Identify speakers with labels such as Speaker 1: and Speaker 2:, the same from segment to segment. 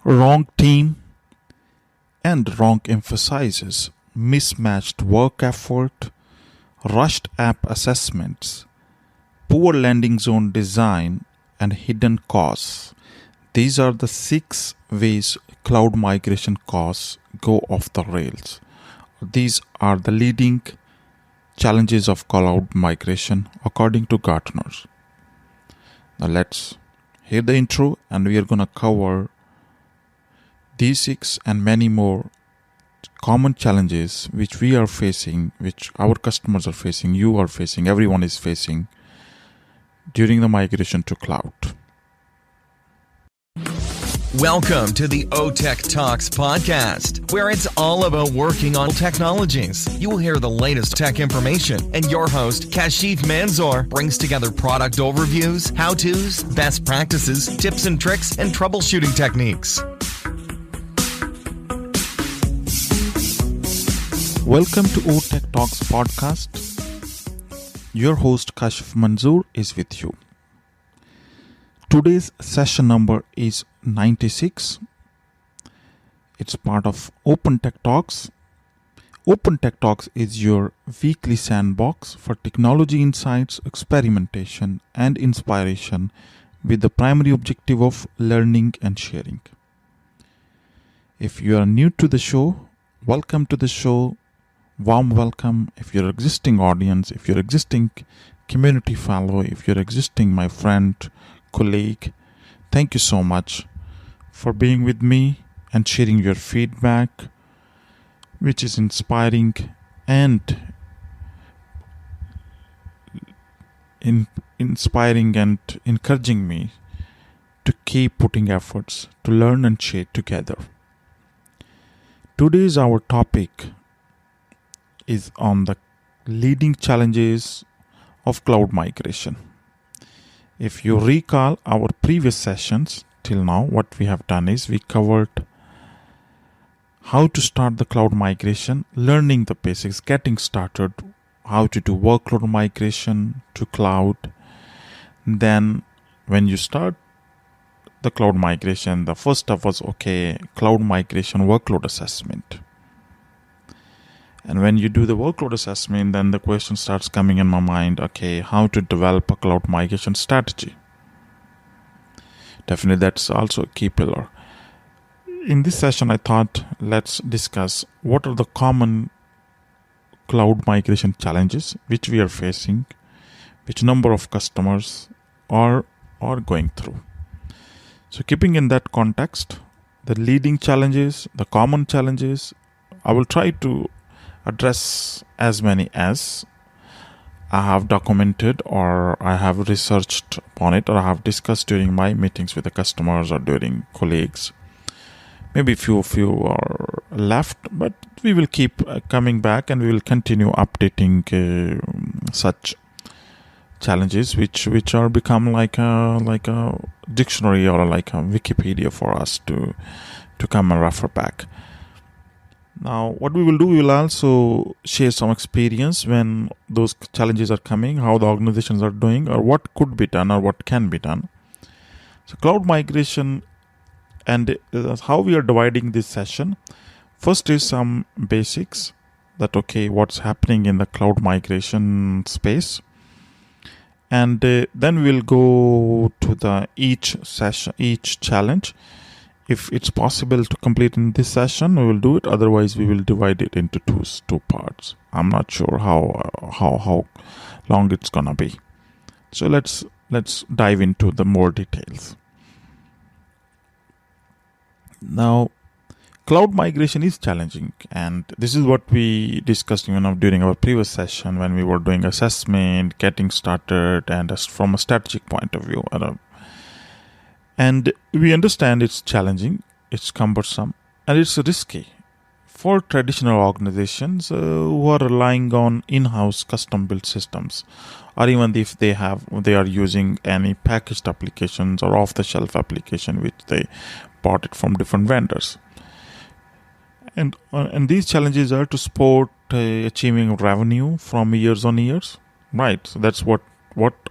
Speaker 1: Wrong team and wrong emphasizes, mismatched work effort, rushed app assessments, poor landing zone design, and hidden costs. These are the 6 ways cloud migration costs go off the rails. These are the leading challenges of cloud migration according to Gartner. Now let's hear the intro and we are going to cover these 6 and many more common challenges which we are facing, which our customers are facing, you are facing, everyone is facing during the migration to cloud.
Speaker 2: Welcome to the OTech Talks podcast, where it's all about working on technologies. You will hear the latest tech information, and your host, Kashif Manzoor, brings together product overviews, how-tos, best practices, tips and tricks, and troubleshooting techniques.
Speaker 1: Welcome to OTech Talks podcast. Your host, Kashif Manzoor, is with you. Today's session number is 96. It's part of Open Tech Talks. Open Tech Talks is your weekly sandbox for technology insights, experimentation, and inspiration with the primary objective of learning and sharing. If you are new to the show, welcome to the show. Warm welcome. If you're existing audience, if you're existing community fellow, if you're existing my friend, colleague, thank you so much for being with me and sharing your feedback, which is inspiring and inspiring and encouraging me to keep putting efforts to learn and share together. Today's our topic is on the leading challenges of cloud migration. If you recall our previous sessions till now, what we have done is we covered how to start the cloud migration, learning the basics, getting started, how to do workload migration to cloud. Then when you start the cloud migration, the first step was cloud migration workload assessment. And when you do the workload assessment, then the question starts coming in my mind, how to develop a cloud migration strategy. Definitely, that's also a key pillar. In this session, I thought let's discuss what are the common cloud migration challenges which we are facing, which number of customers are going through. So keeping in that context, the leading challenges, the common challenges, I will try to address as many as I have documented or I have researched upon it or I have discussed during my meetings with the customers or during colleagues. Maybe few are left, but we will keep coming back and we will continue updating such challenges which are become like a dictionary or like a Wikipedia for us to come and refer back. Now, what we will do, we will also share some experience when those challenges are coming, how the organizations are doing, or what could be done or what can be done. So, cloud migration and how we are dividing this session. First is some basics that, what's happening in the cloud migration space. And then we'll go to each challenge. If it's possible to complete in this session, we will do it. Otherwise, we will divide it into two parts. I'm not sure how long it's gonna be. So let's dive into the more details. Now, cloud migration is challenging, and this is what we discussed during our previous session when we were doing assessment, getting started, and from a strategic point of view. And we understand it's challenging, it's cumbersome, and it's risky for traditional organizations who are relying on in-house custom-built systems, or even if they are using any packaged applications or off-the-shelf application which they bought it from different vendors. And these challenges are to support achieving revenue from years on years, right? So that's what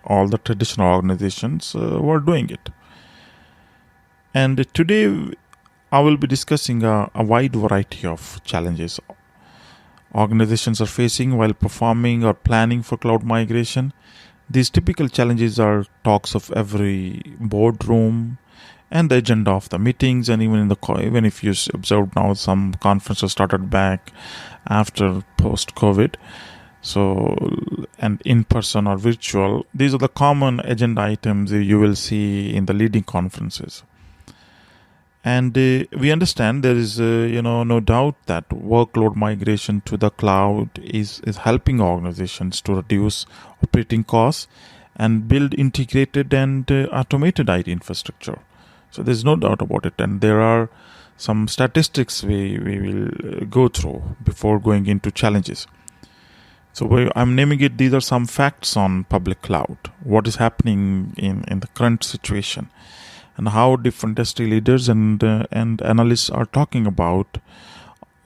Speaker 1: all the traditional organizations were doing it. And today I will be discussing a wide variety of challenges organizations are facing while performing or planning for cloud migration. These typical challenges are talks of every boardroom and the agenda of the meetings, and even if you observe now, some conferences started back after post COVID. So, and in person or virtual, these are the common agenda items you will see in the leading conferences. And we understand there is, no doubt that workload migration to the cloud is helping organizations to reduce operating costs and build integrated and automated IT infrastructure. So there's no doubt about it. And there are some statistics we will go through before going into challenges. So I'm naming it, these are some facts on public cloud, what is happening in the current situation, and how different industry leaders and analysts are talking about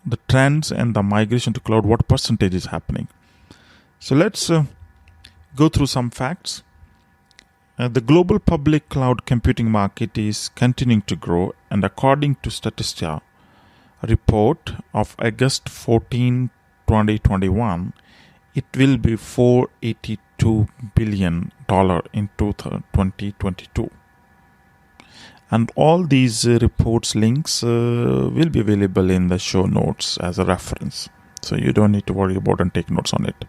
Speaker 1: the trends and the migration to cloud, what percentage is happening. So let's go through some facts. The global public cloud computing market is continuing to grow, and according to Statista, a report of August 14, 2021, it will be $482 billion in 2022. And all these reports links will be available in the show notes as a reference. So you don't need to worry about and take notes on it.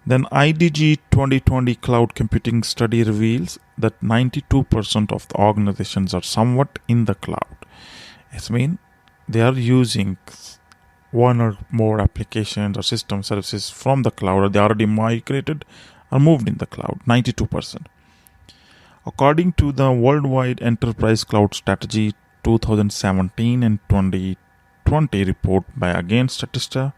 Speaker 1: Then IDG 2020 Cloud Computing Study reveals that 92% of the organizations are somewhat in the cloud. It means they are using one or more applications or system services from the cloud, or they already migrated or moved in the cloud, 92%. According to the Worldwide Enterprise Cloud Strategy 2017 and 2020 report by again Statista,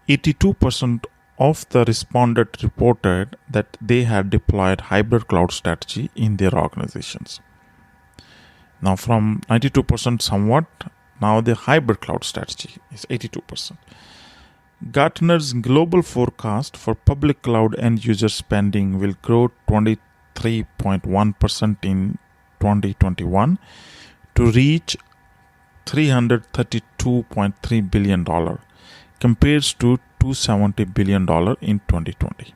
Speaker 1: 82% of the respondents reported that they had deployed hybrid cloud strategy in their organizations. Now from 92% somewhat, now the hybrid cloud strategy is 82%. Gartner's global forecast for public cloud end user spending will grow 23.1% in 2021 to reach $332.3 billion, compares to $270 billion in 2020.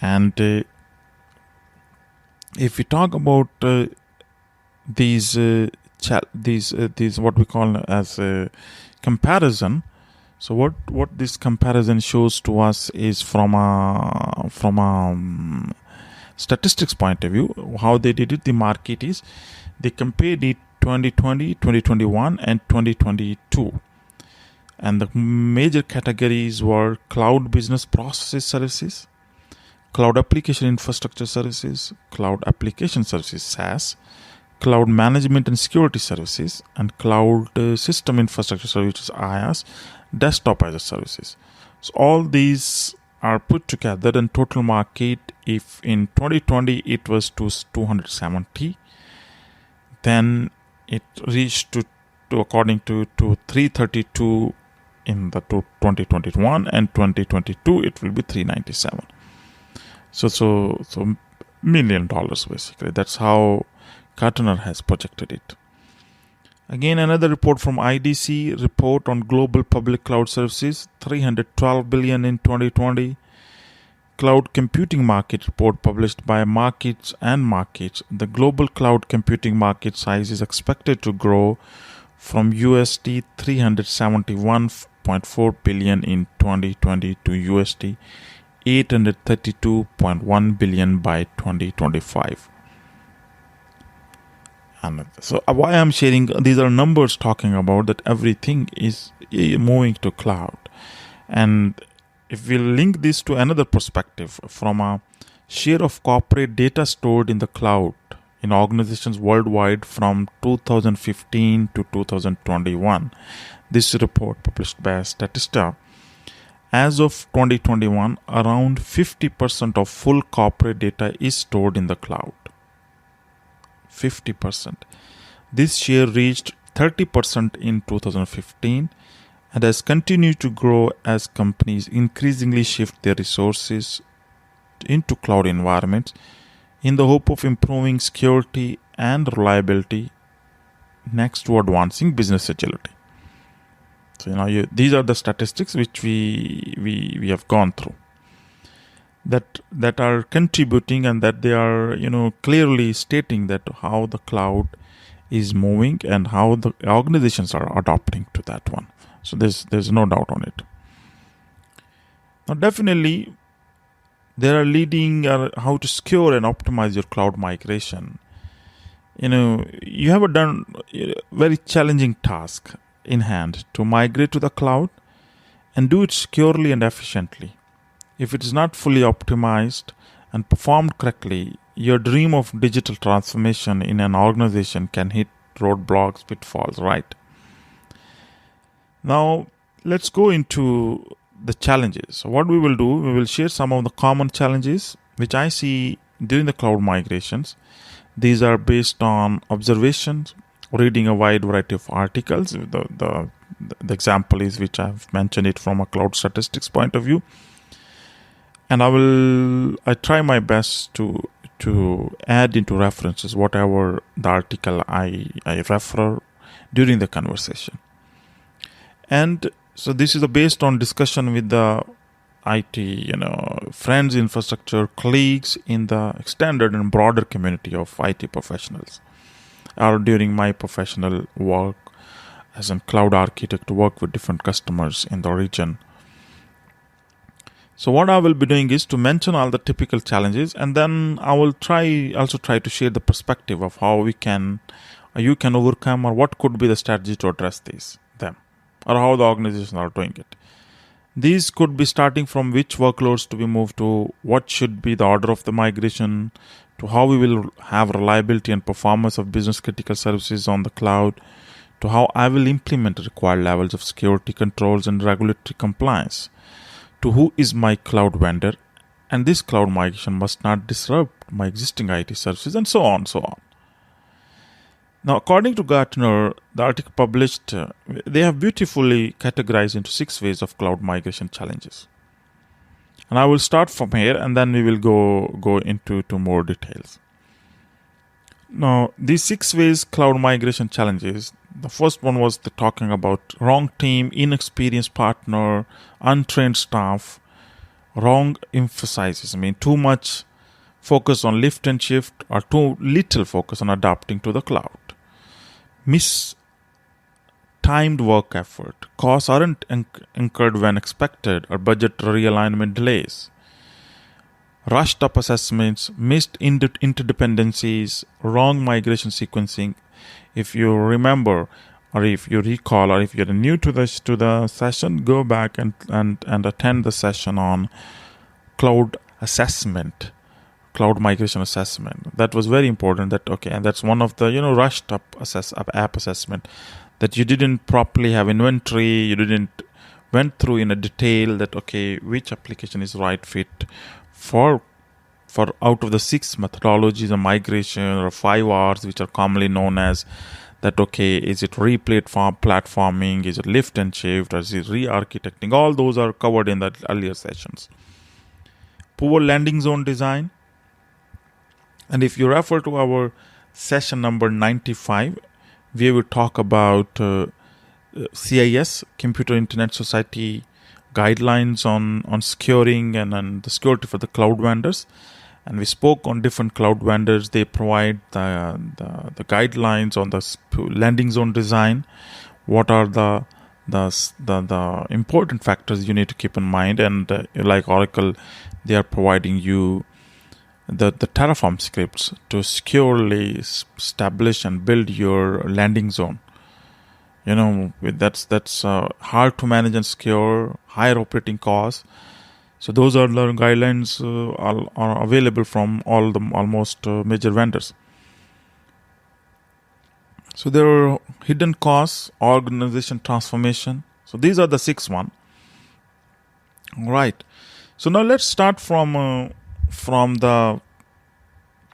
Speaker 1: And if we talk about these what we call as a comparison. So what this comparison shows to us is from a statistics point of view, how they did it. The market is, they compared it 2020, 2021 and 2022. And the major categories were cloud business processes services, cloud application infrastructure services, cloud application services SaaS, cloud management and security services, and cloud system infrastructure services IaaS, desktop as a services. So all these are put together, and total market, if in 2020 it was to 270, then it reached to according to 332 in the 2021, and 2022 it will be 397. So $1 million basically. That's how Gartner has projected it. Again, another report from IDC report on global public cloud services, $312 billion in 2020. Cloud computing market report published by Markets and Markets. The global cloud computing market size is expected to grow from USD 371.4 billion in 2020 to USD 832.1 billion by 2025. And so why I'm sharing, these are numbers talking about that everything is moving to cloud. And if we link this to another perspective, from a share of corporate data stored in the cloud in organizations worldwide from 2015 to 2021, this report published by Statista, as of 2021, around 50% of full corporate data is stored in the cloud. 50%. This share reached 30% in 2015 and has continued to grow as companies increasingly shift their resources into cloud environments in the hope of improving security and reliability next to advancing business agility. So these are the statistics which we have gone through that are contributing, and that they are clearly stating that how the cloud is moving and how the organizations are adopting to that one. So there's no doubt on it. Now definitely there are leading how to secure and optimize your cloud migration. You have done a very challenging task in hand to migrate to the cloud and do it securely and efficiently. If it is not fully optimized and performed correctly, your dream of digital transformation in an organization can hit roadblocks, pitfalls, right? Now, let's go into the challenges. So what we will do, we will share some of the common challenges which I see during the cloud migrations. These are based on observations, reading a wide variety of articles. The example is which I've mentioned it from a cloud statistics point of view. And I try my best to add into references whatever the article I refer during the conversation. And so this is based on discussion with the IT, friends, infrastructure, colleagues in the extended and broader community of IT professionals, or during my professional work as a cloud architect to work with different customers in the region. So what I will be doing is to mention all the typical challenges, and then I will try to share the perspective of how you can overcome, or what could be the strategy to address them, or how the organizations are doing it. These could be starting from which workloads to be moved to, what should be the order of the migration, to how we will have reliability and performance of business critical services on the cloud, to how I will implement required levels of security controls and regulatory compliance, to who is my cloud vendor, and this cloud migration must not disrupt my existing IT services, and so on, so on. Now, according to Gartner, the article published, they have beautifully categorized into 6 ways of cloud migration challenges. And I will start from here, and then we will go into more details. Now, these 6 ways cloud migration challenges, the first one was talking about wrong team, inexperienced partner, untrained staff, wrong emphasis. Too much focus on lift and shift, or too little focus on adapting to the cloud. Mistimed work effort, costs aren't incurred when expected, or budget realignment delays. Rushed up assessments, missed interdependencies, wrong migration sequencing. If you remember, or if you recall, or if you're new to the session, go back and attend the session on cloud migration assessment. That was very important. And that's one of the rushed up app assessment, that you didn't properly have inventory, you didn't went through in a detail that which application is right fit for out of the 6 methodologies of migration, or 5 R's, which are commonly known as that. Is it platforming, is it lift and shift, or is it re-architecting? All those are covered in the earlier sessions. Poor landing zone design. And if you refer to our session number 95, we will talk about CIS, Computer Internet Society guidelines on securing and the security for the cloud vendors. And we spoke on different cloud vendors. They provide the guidelines on the landing zone design. What are the important factors you need to keep in mind? And like Oracle, they are providing you the Terraform scripts to securely establish and build your landing zone. That's hard to manage and secure, higher operating costs. So those are the guidelines are available from almost major vendors. So there are hidden costs, organization transformation. So these are the 6 one. All right. So now let's start from the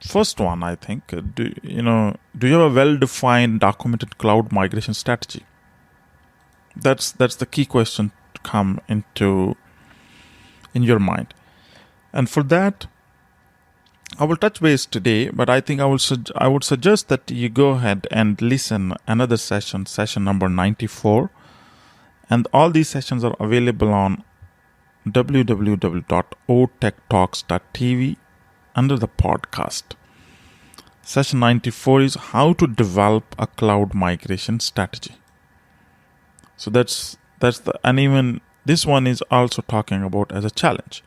Speaker 1: first one. I think. Do you have a well-defined, documented cloud migration strategy? That's the key question to come in your mind. And for that, I will touch base today, but I think I would suggest that you go ahead and listen another session number 94, and all these sessions are available on www.otechtalks.tv under the podcast. Session 94 is how to develop a cloud migration strategy. So that's and even this one is also talking about as a challenge.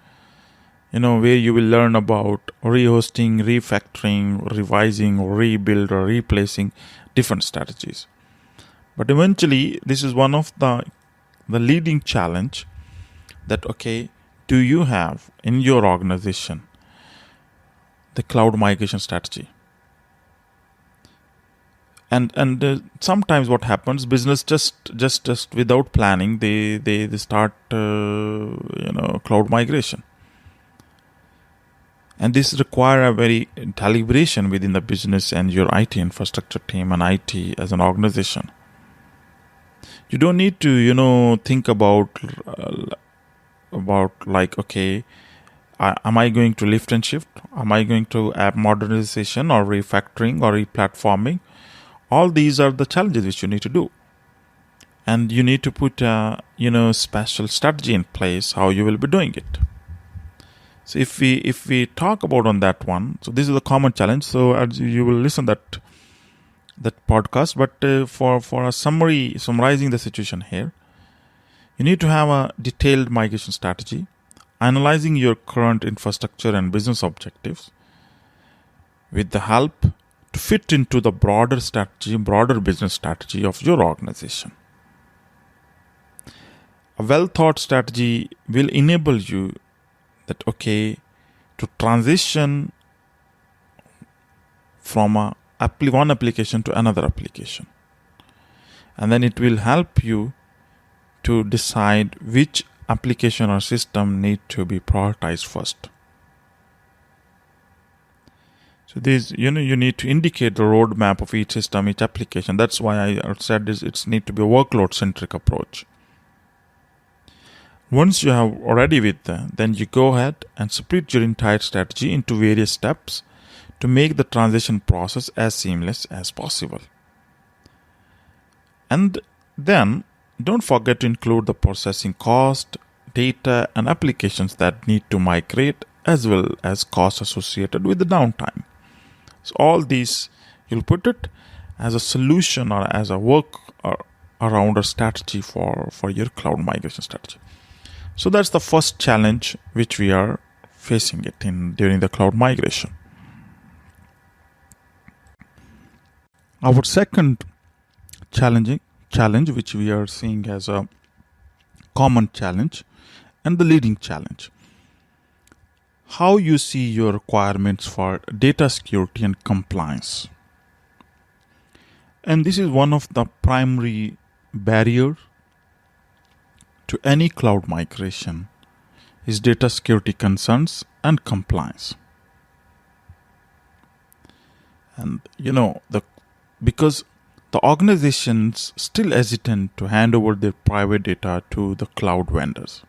Speaker 1: Where you will learn about rehosting, refactoring, revising, rebuild, or replacing different strategies. But eventually, this is one of the leading challenge that, do you have in your organization the cloud migration strategy? And sometimes what happens, business just without planning, they start cloud migration. And this require a very deliberation within the business and your IT infrastructure team and IT as an organization. You don't need to, think about like, am I going to lift and shift? Am I going to app modernization or refactoring or replatforming? All these are the challenges which you need to do. And you need to put a, special strategy in place how you will be doing it. So if we talk about on that one, so this is a common challenge. So as you will listen that podcast, but for a summarizing the situation here, you need to have a detailed migration strategy, analyzing your current infrastructure and business objectives with the help to fit into the broader business strategy of your organization. A well thought strategy will enable you that to transition from one application to another application, and then it will help you to decide which application or system need to be prioritized first. So this, you need to indicate the roadmap of each system, each application. That's why I said it's need to be a workload centric approach. Once you have already with that, then you go ahead and split your entire strategy into various steps to make the transition process as seamless as possible. And then don't forget to include the processing cost, data, and applications that need to migrate, as well as costs associated with the downtime. So all these, you'll put it as a solution or as a work around a strategy for your cloud migration strategy. So that's the first challenge which we are facing during the cloud migration. Our second challenge which we are seeing as a common challenge and the leading challenge, how you see your requirements for data security and compliance. And this is one of the primary barriers to any cloud migration is data security concerns and compliance. And because the organizations still hesitant to hand over their private data to the cloud vendors,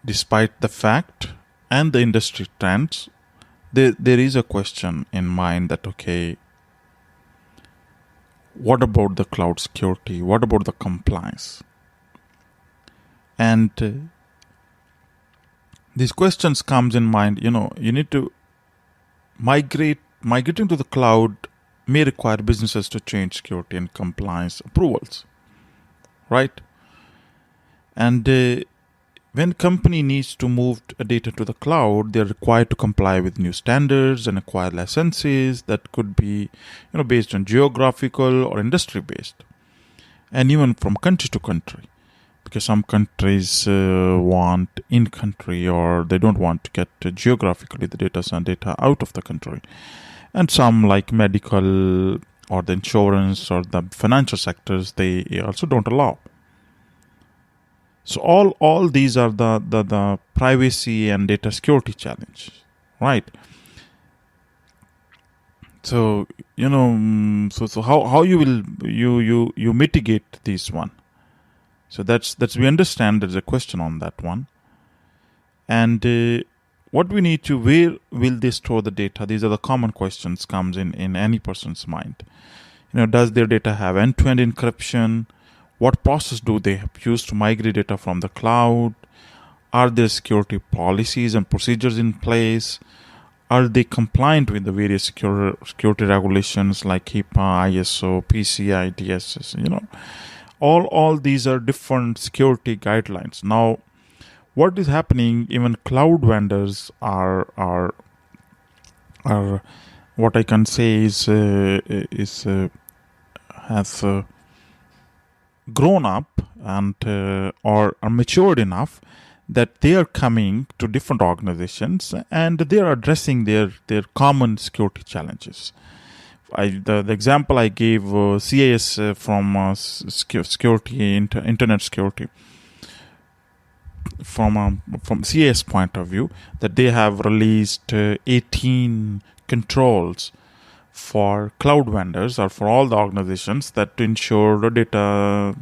Speaker 1: despite the fact and the industry trends, there is a question in mind that what about the cloud security? What about the compliance? And these questions comes in mind. You need to migrating to the cloud may require businesses to change security and compliance approvals, right? And when company needs to move data to the cloud, they're required to comply with new standards and acquire licenses that could be, based on geographical or industry based, and even from country to country, because some countries want in country or they don't want to get geographically the data out of the country, and some like medical or the insurance or the financial sectors they also don't allow. So all these are the privacy and data security challenge, right? So so how you will you mitigate this one? So that's we understand there's a question on that one, and what we need to, where will they store the data? These are the common questions comes in any person's mind. Does their data have end-to-end encryption? What process do they use to migrate data from the cloud? Are there security policies and procedures in place? Are they compliant with the various security regulations like HIPAA, ISO, PCI, DSS? All these are different security guidelines. Now, what is happening? Even cloud vendors are what I can say is has grown up and or are matured enough that they are coming to different organizations and they are addressing their common security challenges. The example I gave CIS from security, internet security, from CIS point of view, that they have released 18 controls for cloud vendors or for all the organizations that to ensure the data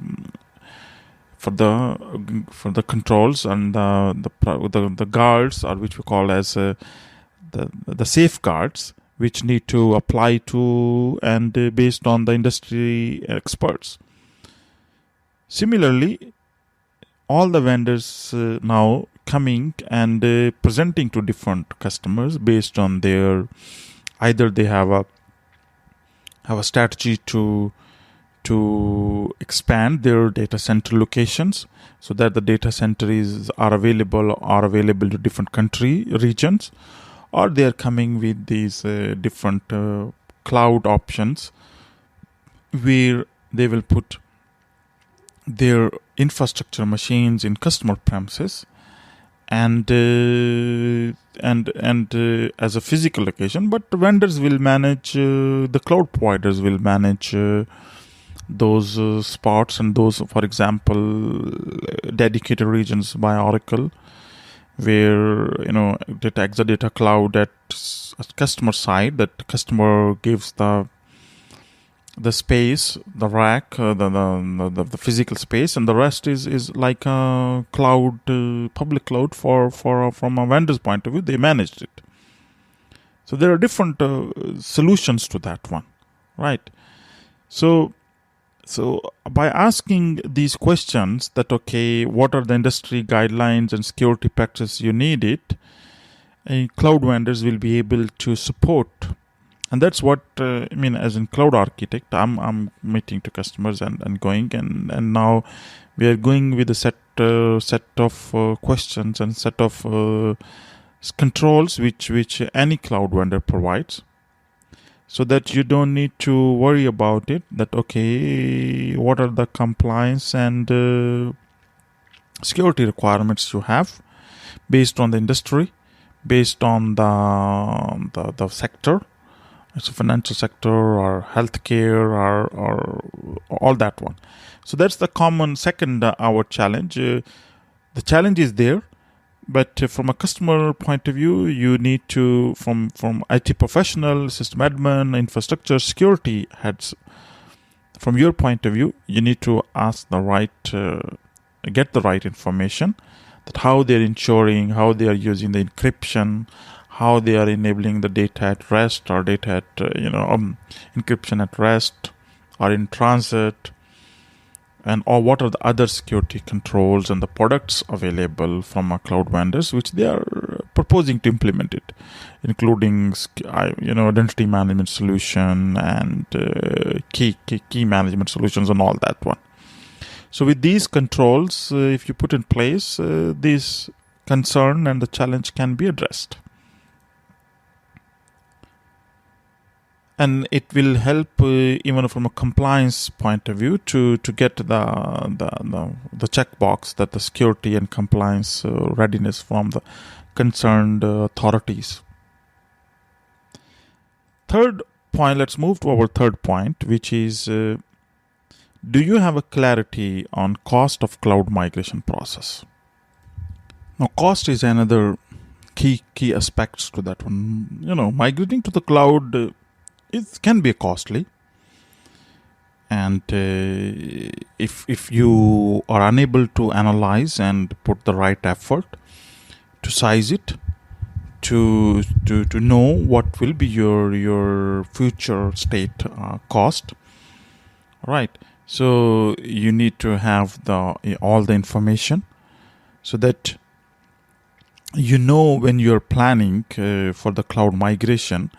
Speaker 1: for the controls and the guards, or which we call as the safeguards, which need to apply to and based on the industry experts. Similarly, all the vendors now coming and presenting to different customers based on their, either they have a strategy to expand their data center locations so that the data centers are available to different country regions, or they are coming with these different cloud options where they will put their infrastructure machines in customer premises and as a physical location, but vendors will manage, the cloud providers will manage those spots and those, for example, dedicated regions by Oracle, where data Exadata cloud at customer side, that customer gives the space, the rack, the physical space, and the rest is like a cloud, public cloud from a vendor's point of view. They managed it. So there are different solutions to that one, right? So by asking these questions, that okay, what are the industry guidelines and security practices you need it, cloud vendors will be able to support. And that's what as in cloud architect, I'm meeting to customers and going and now we are going with a set of questions and set of controls which any cloud vendor provides, so that you don't need to worry about it. That okay, what are the compliance and security requirements you have based on the industry, based on the sector. It's a financial sector or healthcare or all that one. So that's the common second our challenge. The challenge is there, but from a customer point of view, you need to, from IT professional, system admin, infrastructure, security heads, from your point of view, you need to ask the right, get the right information, that how they're ensuring, how they are using the encryption, how they are enabling the data at rest or data at, encryption at rest or in transit, or what are the other security controls and the products available from our cloud vendors, which they are proposing to implement it, including, identity management solution and key management solutions and all that one. So with these controls, if you put in place, this concern and the challenge can be addressed. And it will help even from a compliance point of view to get the checkbox that the security and compliance readiness from the concerned authorities. Third point, let's move to our third point, which is do you have a clarity on cost of cloud migration process? Now, cost is another key aspects to that one. Migrating to the cloud, it can be costly, and if you are unable to analyze and put the right effort to size it, to know what will be your future state cost, right? So you need to have all the information so that you know when you're planning for the cloud migration.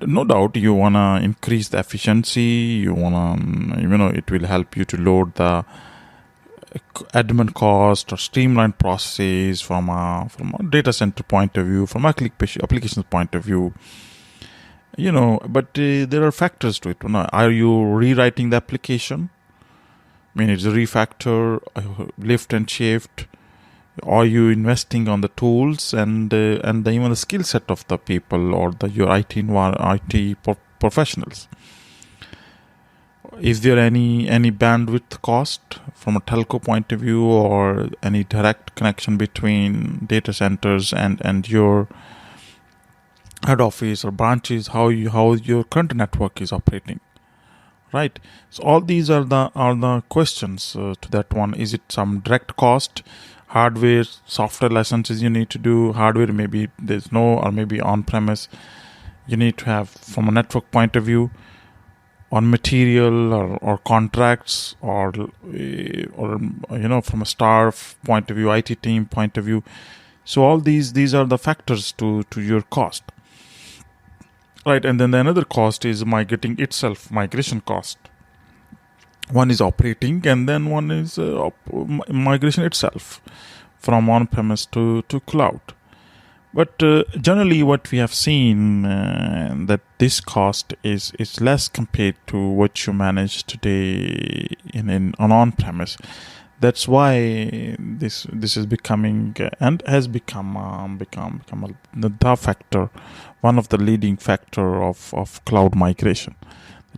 Speaker 1: No doubt you want to increase the efficiency. You want to, it will help you to load the admin cost or streamline processes from a data center point of view, from applications point of view. But there are factors to it. Are you rewriting the application? I mean, it's a refactor, lift and shift. Are you investing on the tools and even the skill set of the people or your IT professionals? Is there any bandwidth cost from a telco point of view, or any direct connection between data centers and your head office or branches? How your current network is operating, right? So all these are the questions to that one. Is it some direct cost? Hardware, software licenses you need to do. Hardware, maybe there's no, or maybe on-premise. You need to have from a network point of view, on material or contracts, or from a staff point of view, IT team point of view. So all these are the factors to your cost, right? And then the another cost is migration cost. One is operating, and then one is migration itself from on-premise to cloud. But generally what we have seen that this cost is less compared to what you manage today on on-premise. That's why this is becoming and has become the factor, one of the leading factor of cloud migration.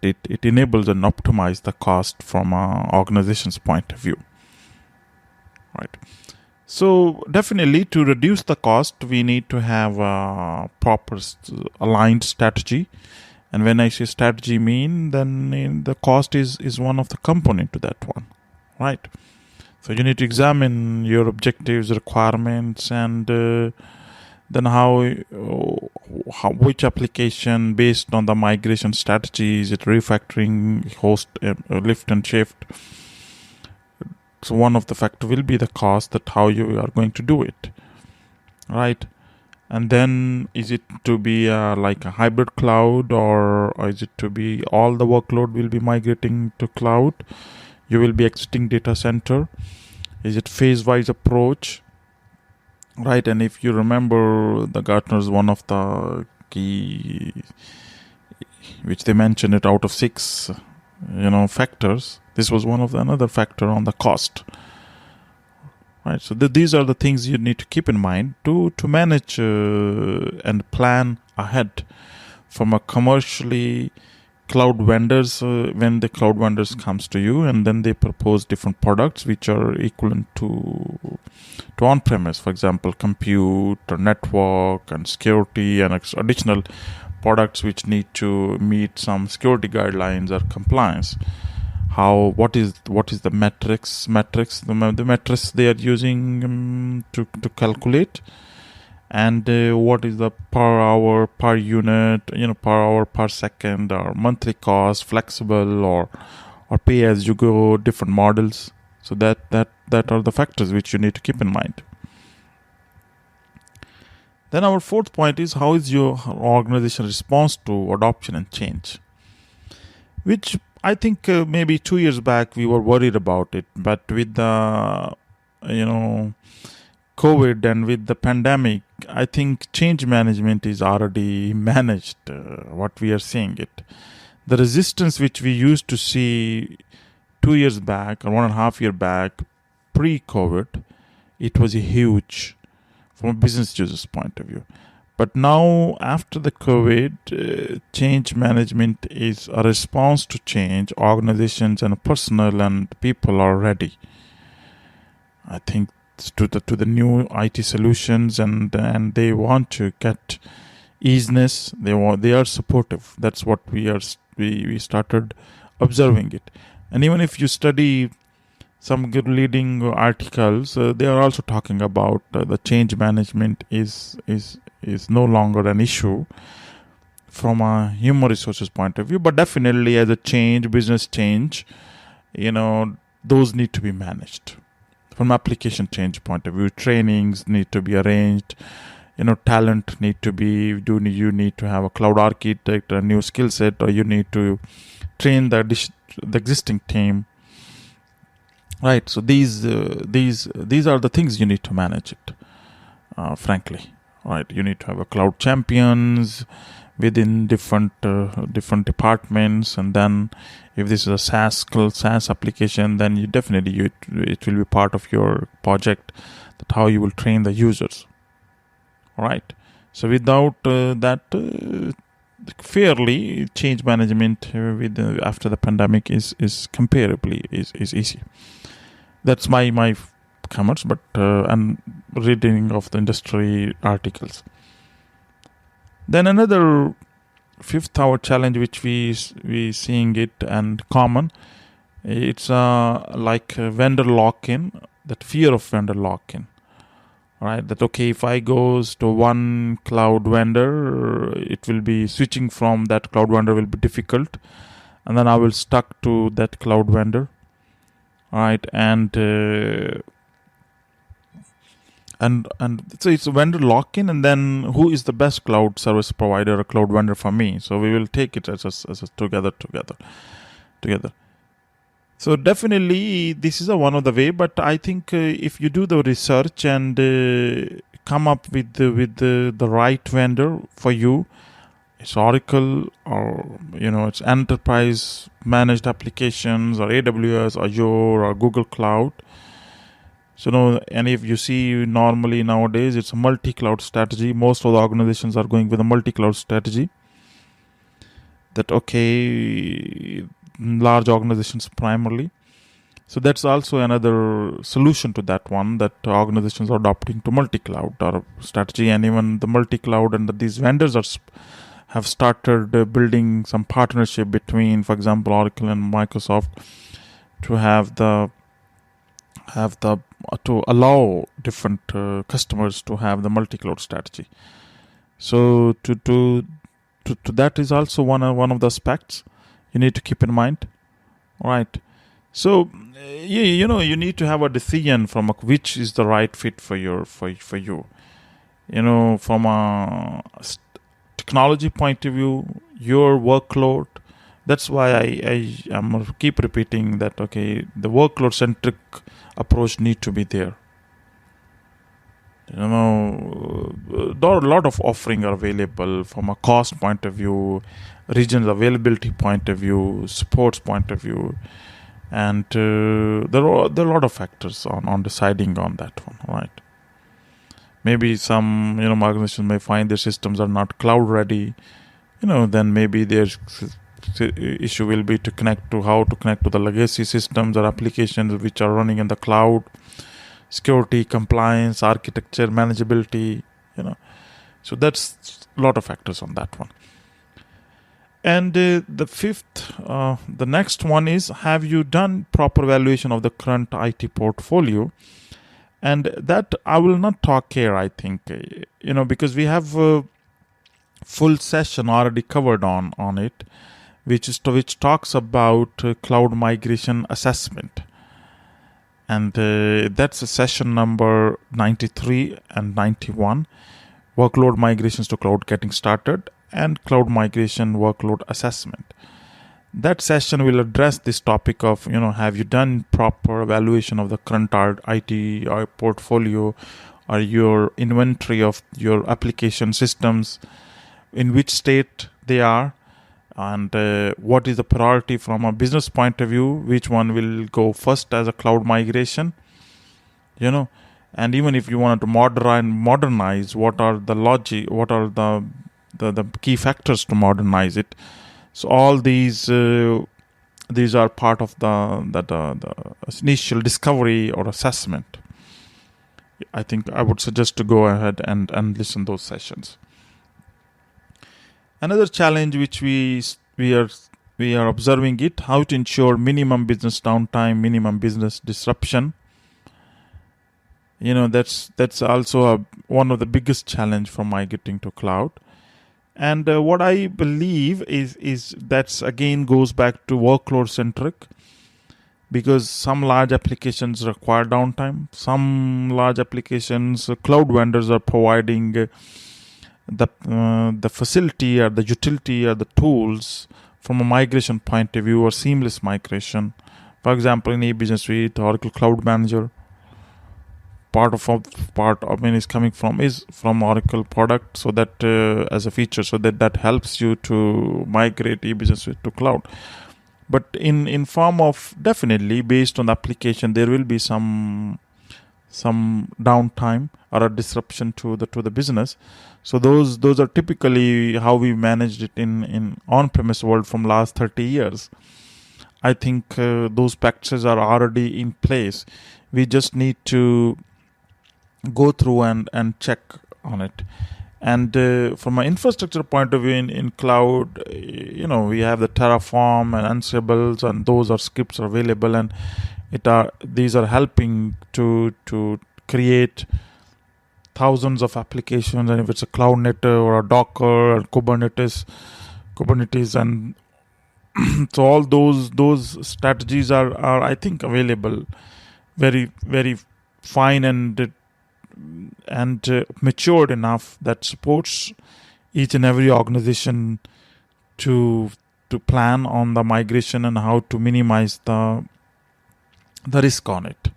Speaker 1: It enables and optimizes the cost from an organization's point of view, right? So definitely to reduce the cost, we need to have a proper aligned strategy. And when I say strategy, then the cost is one of the component to that one, right? So you need to examine your objectives, requirements, and then which application based on the migration strategy, is it refactoring, host, lift and shift. So one of the factor will be the cost, that how you are going to do it, right? And then is it to be like a hybrid cloud, or is it to be all the workload will be migrating to cloud? You will be exiting data center. Is it phase-wise approach, right? And if you remember the Gartner's one of the key, which they mentioned it out of 6, factors, this was one of another factor on the cost, right? So these are the things you need to keep in mind to manage and plan ahead from a commercially cloud vendors. When the cloud vendors comes to you, and then they propose different products which are equivalent to on-premise, for example, compute or network and security, and additional products which need to meet some security guidelines or compliance. What is the metrics the metrics they are using to calculate, and what is the per hour, per unit, per hour, per second, or monthly cost, flexible or pay as you go, different models. So that are the factors which you need to keep in mind. Then our fourth point is, how is your organization response to adoption and change, which I think maybe 2 years back we were worried about it, but with the COVID and with the pandemic, I think change management is already managed. What we are seeing it, the resistance which we used to see 2 years back or 1.5 years back, pre-COVID, it was a huge from a business user's point of view. But now, after the COVID, change management is a response to change. Organizations and personnel and people are ready, I think, to the new IT solutions, and they want to get easiness. They are supportive. That's what we started observing it. And even if you study some good leading articles, they are also talking about the change management is no longer an issue from a human resources point of view, but definitely as a change, business change, those need to be managed. From application change point of view, trainings need to be arranged. Talent need to be. You need to have a cloud architect, a new skill set, or you need to train the existing team. Right. So these are the things you need to manage it. Frankly, right. You need to have a cloud champions within different departments, and then if this is a SaaS application, then you definitely it will be part of your project, that how you will train the users. All right. So without that, fairly change management with after the pandemic is comparably is easy. That's my comments, but and reading of the industry articles. Then another fifth hour challenge which we seeing it and common, it's like vendor lock-in, that fear of vendor lock-in. Right, that okay, if I goes to one cloud vendor, it will be switching from that cloud vendor will be difficult, and then I will stuck to that cloud vendor. Right, and so it's a vendor lock-in, and then who is the best cloud service provider or cloud vendor for me? So we will take it as a together. So definitely this is one of the way, but I think if you do the research and come up with the right vendor for you, it's Oracle or it's enterprise managed applications or AWS, Azure or Google Cloud. So and if you see normally nowadays it's a multi-cloud strategy. Most of the organizations are going with a multi-cloud strategy. That okay, large organizations primarily. So that's also another solution to that one, that organizations are adopting to multi-cloud or strategy, and even the multi-cloud and these vendors have started building some partnership between, for example, Oracle and Microsoft to to allow different customers to have the multi-cloud strategy. So to that is also one of the aspects you need to keep in mind. All right. So you need to have a decision from which is the right fit for you. From a technology point of view, your workload. That's why I am keep repeating that. Okay, the workload centric approach need to be there. There are a lot of offering are available from a cost point of view, regions availability point of view, supports point of view, and there are a lot of factors on deciding on that one. Right? Maybe some organizations may find their systems are not cloud ready. Then maybe their issue will be how to connect to the legacy systems or applications which are running in the cloud. Security, compliance, architecture, manageability, So that's a lot of factors on that one. And the fifth, the next one is, have you done proper evaluation of the current IT portfolio? And that I will not talk here, I think, because we have a full session already covered on it, which talks about cloud migration assessment. And that's a session number 93 and 91, workload migrations to cloud getting started, and cloud migration workload assessment. That session will address this topic of, have you done proper evaluation of the current IT portfolio or your inventory of your application systems, in which state they are, and what is the priority from a business point of view, which one will go first as a cloud migration, and even if you wanted to modernize, what are the logic, what are the key factors to modernize it. So all these are part of the initial discovery or assessment. I think I would suggest to go ahead and listen to those sessions. Another challenge which we are we are observing it, how to ensure minimum business downtime, minimum business disruption. That's also one of the biggest challenge for migrating to cloud. And what I believe is that's again goes back to workload centric, because some large applications require downtime. Some large applications, cloud vendors are providing the facility or the utility or the tools from a migration point of view, or seamless migration. For example, in e-business suite, Oracle Cloud Manager, part is coming from Oracle product, so that as a feature, so that helps you to migrate e-business suite to cloud. But in form of, definitely based on the application, there will be some downtime or a disruption to the business. So those are typically how we managed it in on-premise world from last 30 years. I think those practices are already in place. We just need to go through and check on it. And from an infrastructure point of view, in cloud, we have the Terraform and Ansibles, and those are scripts are available, and these are helping to create thousands of applications. And if it's a cloud native or a Docker or Kubernetes, and so all those strategies are I think available, very very fine and matured enough that supports each and every organization to plan on the migration and how to minimize the risk on it.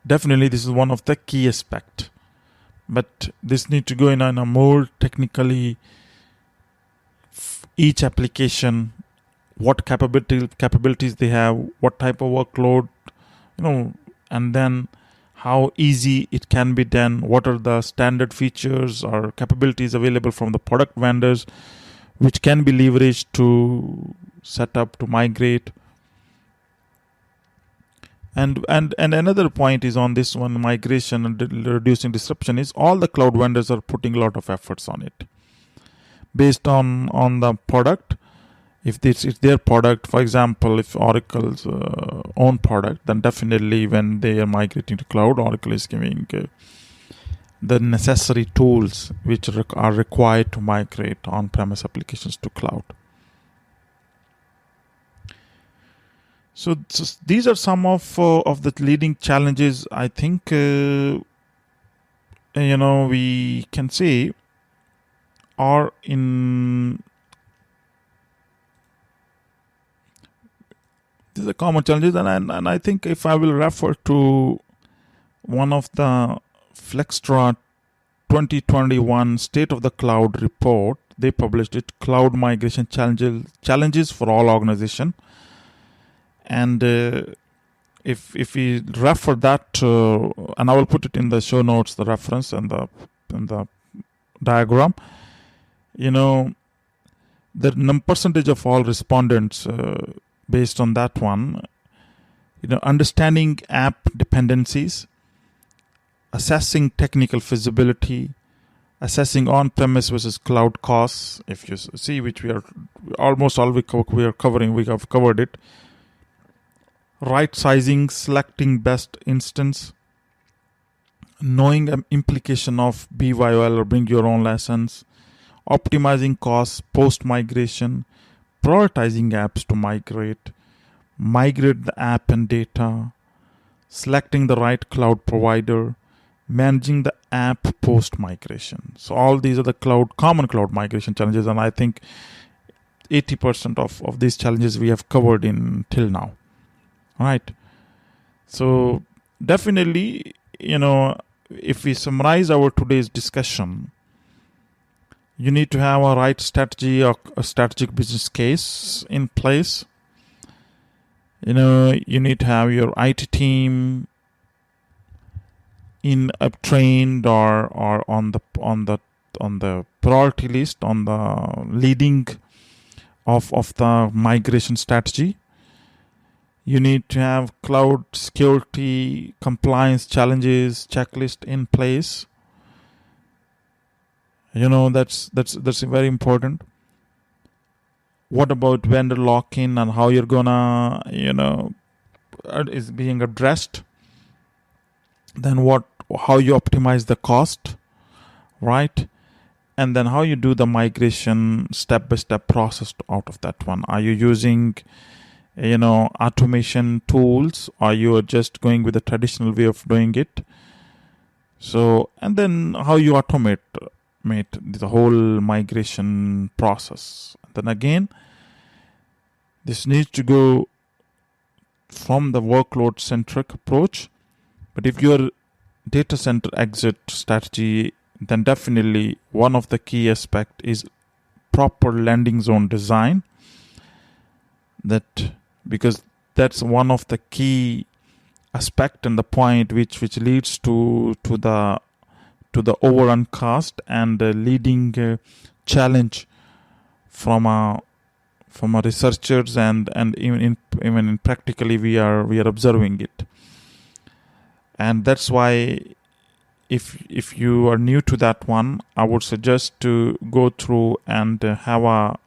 Speaker 1: Definitely, this is one of the key aspects. But this need to go in a more technically, each application, what capabilities they have, what type of workload, and then how easy it can be done, what are the standard features or capabilities available from the product vendors, which can be leveraged to set up to migrate. And another point is on this one, migration and reducing disruption, is all the cloud vendors are putting a lot of efforts on it based on the product. If it's their product, for example, if Oracle's own product, then definitely when they are migrating to cloud, Oracle is giving the necessary tools which are required to migrate on-premise applications to cloud. So these are some of the leading challenges I think we can say are in. These are common challenges, and I think if I will refer to one of the Flextra 2021 State of the Cloud report, they published it, Cloud Migration Challenges for All Organization. And if we refer that, and I will put it in the show notes, the reference and the diagram, the percentage of all respondents based on that one, understanding app dependencies, assessing technical feasibility, assessing on-premise versus cloud costs, if you see, which we are almost all we are covering, we have covered it. Right sizing, selecting best instance, knowing implication of BYOL or bring your own license, optimizing costs post-migration, prioritizing apps to migrate the app and data, selecting the right cloud provider, managing the app post-migration. So all these are the common cloud migration challenges, and I think 80% of these challenges we have covered in till now. Right. So definitely, if we summarize our today's discussion, you need to have a right strategy or a strategic business case in place. You need to have your IT team trained or on the priority list, on the leading of the migration strategy. You need to have cloud security compliance challenges checklist in place. That's very important. What about vendor lock-in and how you're gonna, is being addressed? Then how you optimize the cost, right? And then how you do the migration step-by-step process out of that one. Are you using, automation tools, or you are just going with the traditional way of doing it? So, and then how you automate the whole migration process. Then again, this needs to go from the workload-centric approach. But if your data center exit strategy, then definitely one of the key aspects is proper landing zone design. Because that's one of the key aspect and the point which leads to the overrun cost and the leading challenge from a researchers and even in practically we are observing it. And that's why if you are new to that one, I would suggest to go through and have a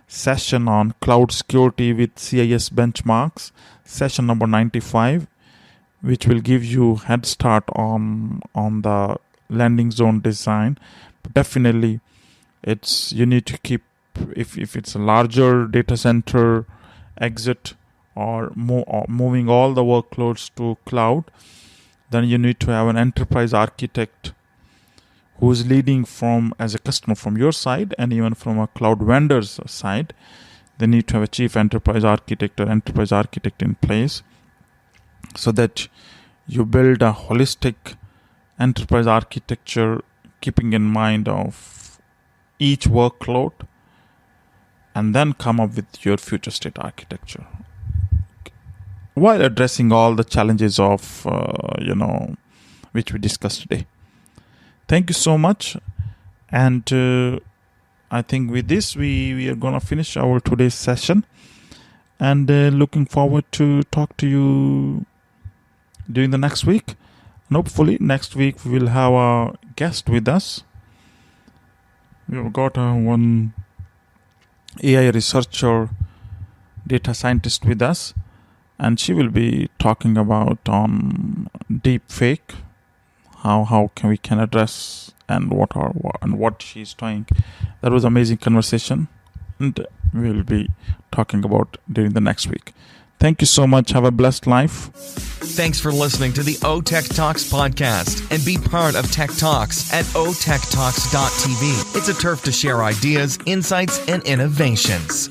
Speaker 1: session on cloud security with CIS benchmarks, session number 95, which will give you head start on the landing zone design. But definitely, you need to keep, if it's a larger data center exit or moving all the workloads to cloud, then you need to have an enterprise architect who is leading as a customer from your side and even from a cloud vendor's side. They need to have a chief enterprise architect or enterprise architect in place, so that you build a holistic enterprise architecture, keeping in mind of each workload, and then come up with your future state architecture while addressing all the challenges of which we discussed today. Thank you so much, and I think with this we are gonna finish our today's session, and looking forward to talk to you during the next week. And hopefully next week we will have a guest with us. We've got one AI researcher, data scientist with us, and she will be talking about on deep fake, how we can address and what she's doing. That was an amazing conversation, and we will be talking about during the next week. Thank you so much. Have a blessed life.
Speaker 2: Thanks for listening to the OTech Talks podcast, and be part of Tech Talks at otechtalks.tv. It's a turf to share ideas, insights, and innovations.